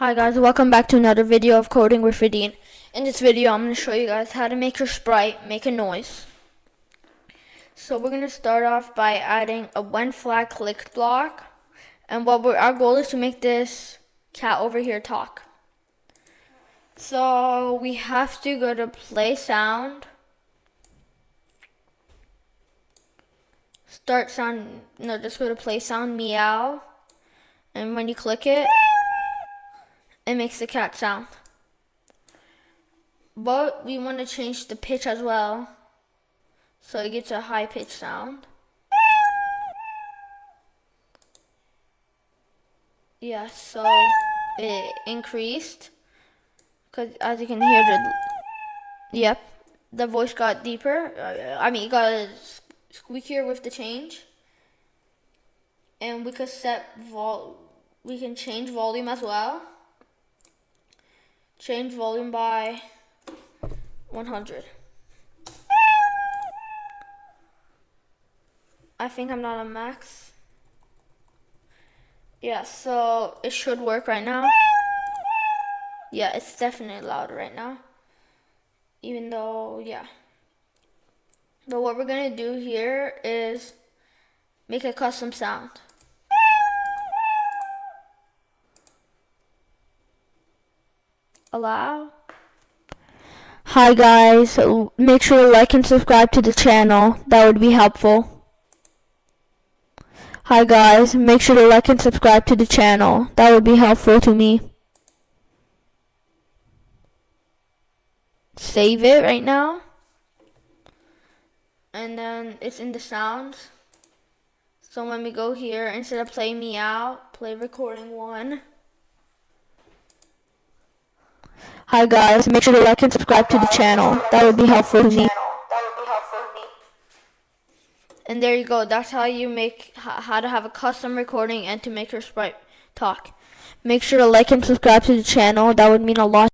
Hi guys, welcome back to another video of Coding with Vidine. In this video, I'm going to show you guys how to make your sprite make a noise. So we're going to start off by adding a when flag clicked block. And our goal is to make this cat over here talk. So we have to go to play sound. Just go to play sound meow. And when you click it, it makes the cat sound. But we want to change the pitch as well, so it gets a high pitch sound. Yeah, so it increased, because as you can hear, the voice got deeper. It got squeakier with the change. And we could we can change volume as well. Change volume by 100. I think I'm not on max. Yeah, so it should work right now. Yeah, it's definitely louder right now. Even though, yeah. But what we're gonna do here is make a custom sound. Allow. Hi guys, make sure to like and subscribe to the channel. That would be helpful. Hi guys, make sure to like and subscribe to the channel. That would be helpful to me. Save it right now. And then it's in the sounds. So when we go here, instead of play meow, play recording 1. Hi guys, make sure to like and subscribe to the channel. That would be helpful to me. And there you go. That's how you make how to have a custom recording and to make your sprite talk. Make sure to like and subscribe to the channel. That would mean a lot.